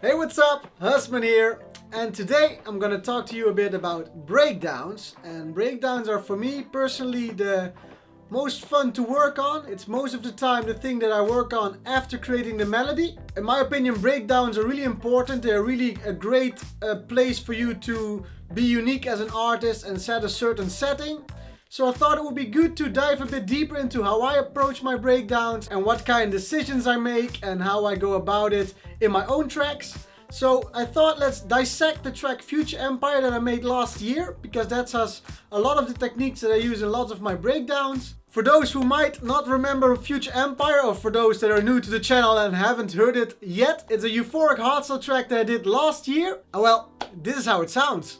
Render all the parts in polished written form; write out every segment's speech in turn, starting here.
Hey, what's up? Husman here. And today I'm gonna talk to you a bit about breakdowns. And breakdowns are for me personally the most fun to work on. It's most of the time the thing that I work on after creating the melody. In my opinion, breakdowns are really important. They're really a great place for you to be unique as an artist and set a certain setting. So I thought it would be good to dive a bit deeper into how I approach my breakdowns and what kind of decisions I make and how I go about it in my own tracks. So I thought let's dissect the track Future Empire that I made last year, because that has a lot of the techniques that I use in lots of my breakdowns. For those who might not remember Future Empire, or for those that are new to the channel and haven't heard it yet, it's a euphoric hardstyle track that I did last year. Well, this is how it sounds.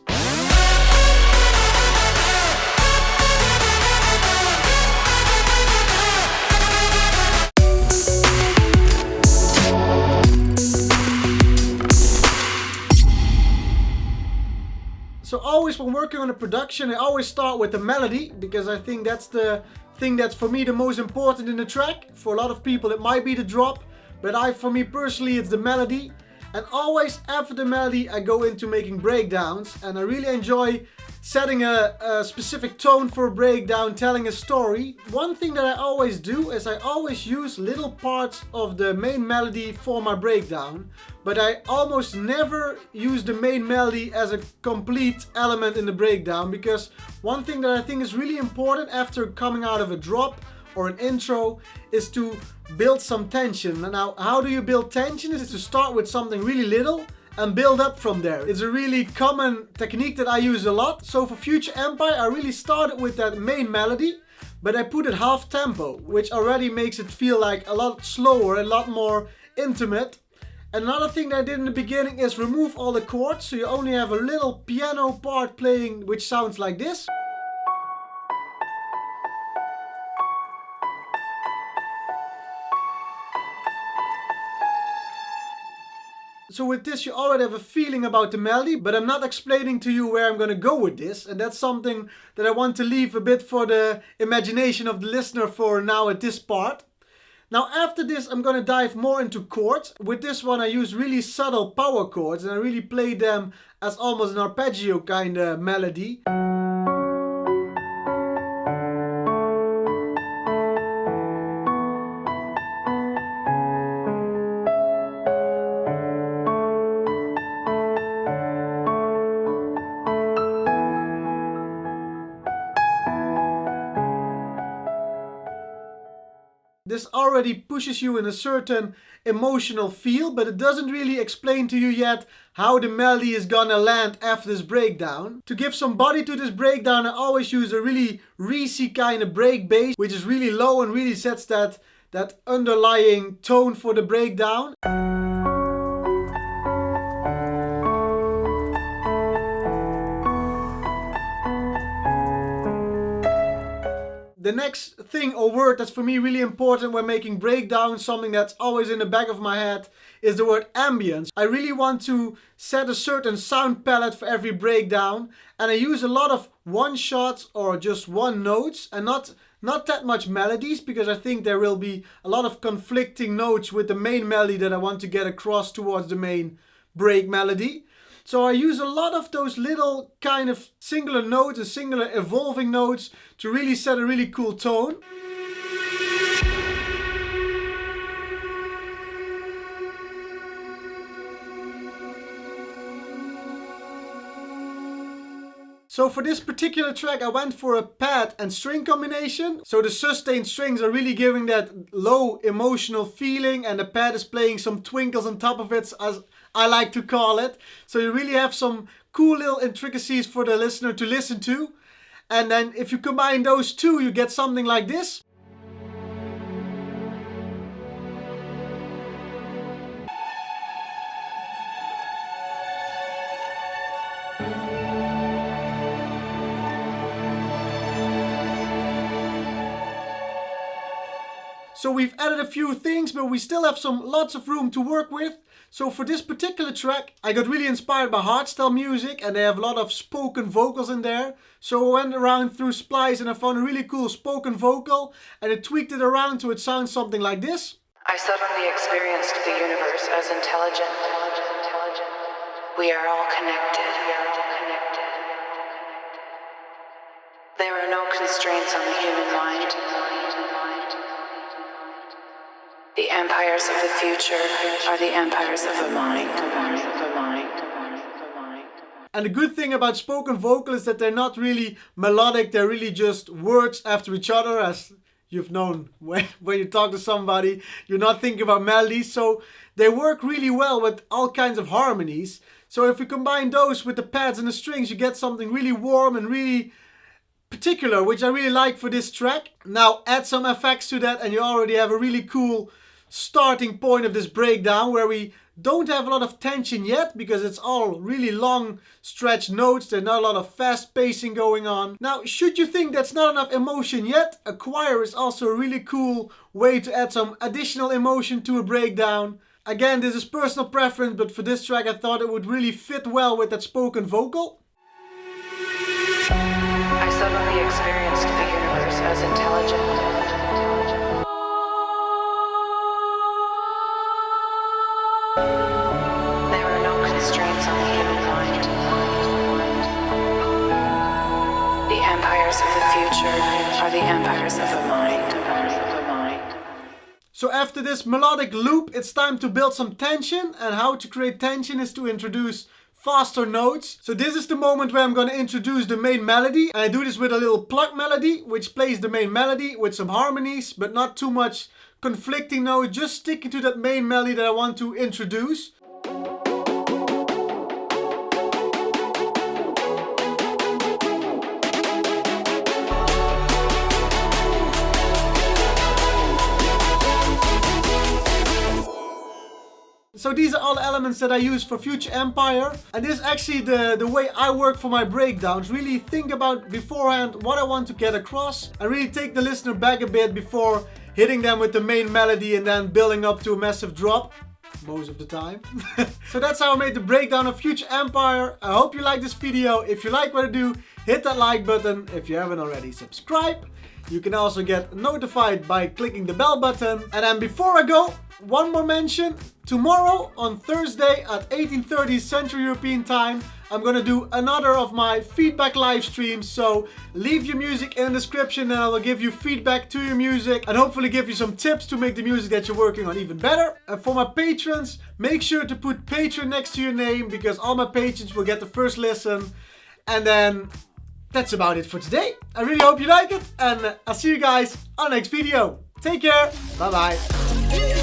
So always when working on a production, I always start with the melody, because I think that's the thing that's for me the most important in the track. For a lot of people it might be the drop, but for me personally it's the melody. And always after the melody I go into making breakdowns, and I really enjoy setting a specific tone for a breakdown, telling a story. One thing that I always do is I always use little parts of the main melody for my breakdown, but I almost never use the main melody as a complete element in the breakdown, because one thing that I think is really important after coming out of a drop or an intro is to build some tension. Now, how do you build tension? Is to start with something really little and build up from there. It's a really common technique that I use a lot. So for Future Empire, I really started with that main melody, but I put it half tempo, which already makes it feel like a lot slower, a lot more intimate. Another thing that I did in the beginning is remove all the chords, so you only have a little piano part playing, which sounds like this. So with this you already have a feeling about the melody, but I'm not explaining to you where I'm gonna go with this, and that's something that I want to leave a bit for the imagination of the listener for now at this part. Now after this I'm gonna dive more into chords. With this one I use really subtle power chords, and I really play them as almost an arpeggio kind of melody. This already pushes you in a certain emotional feel, but it doesn't really explain to you yet how the melody is gonna land after this breakdown. To give some body to this breakdown, I always use a really greasy kind of break bass, which is really low and really sets that underlying tone for the breakdown. The next thing or word that's for me really important when making breakdowns, something that's always in the back of my head, is the word ambience. I really want to set a certain sound palette for every breakdown, and I use a lot of one shots or just one notes, and not that much melodies, because I think there will be a lot of conflicting notes with the main melody that I want to get across towards the main break melody. So I use a lot of those little kind of singular notes and singular evolving notes to really set a really cool tone. So for this particular track I went for a pad and string combination. So the sustained strings are really giving that low emotional feeling, and the pad is playing some twinkles on top of it, as I like to call it. So you really have some cool little intricacies for the listener to listen to. And then if you combine those two, you get something like this. So we've added a few things, but we still have lots of room to work with. So for this particular track, I got really inspired by hardstyle music, and they have a lot of spoken vocals in there. So I went around through Splice and I found a really cool spoken vocal, and I tweaked it around so it sounds something like this. I suddenly experienced the universe as intelligent. We are all connected. There are no constraints on the human mind. The empires of the future are the empires of the mind. And the good thing about spoken vocal is that they're not really melodic, they're really just words after each other, as you've known when you talk to somebody, you're not thinking about melodies. So they work really well with all kinds of harmonies. So if we combine those with the pads and the strings, you get something really warm and really particular, which I really like for this track. Now add some effects to that and you already have a really cool starting point of this breakdown, where we don't have a lot of tension yet because it's all really long stretched notes. There's not a lot of fast pacing going on. Now, should you think that's not enough emotion yet, a choir is also a really cool way to add some additional emotion to a breakdown. Again, this is personal preference, but for this track I thought it would really fit well with that spoken vocal. I suddenly experienced the universe as intelligent. There are no constraints on the human mind. The empires of the future are the empires of the mind. So after this melodic loop, it's time to build some tension, and how to create tension is to introduce faster notes. So this is the moment where I'm going to introduce the main melody. And I do this with a little plug melody, which plays the main melody with some harmonies, but not too much conflicting notes, just sticking to that main melody that I want to introduce. So these are all the elements that I use for Future Empire. And this is actually the way I work for my breakdowns. Really think about beforehand what I want to get across. And really take the listener back a bit before hitting them with the main melody and then building up to a massive drop. Most of the time. So that's how I made the breakdown of Future Empire. I hope you like this video. If you like what I do, hit that like button. If you haven't already, subscribe. You can also get notified by clicking the bell button. And then before I go, one more mention. Tomorrow on Thursday at 18:30 Central European Time, I'm gonna do another of my feedback live streams. So leave your music in the description and I will give you feedback to your music and hopefully give you some tips to make the music that you're working on even better. And for my patrons, make sure to put patron next to your name, because all my patrons will get the first listen. And then that's about it for today. I really hope you like it, and I'll see you guys on the next video. Take care. Bye bye.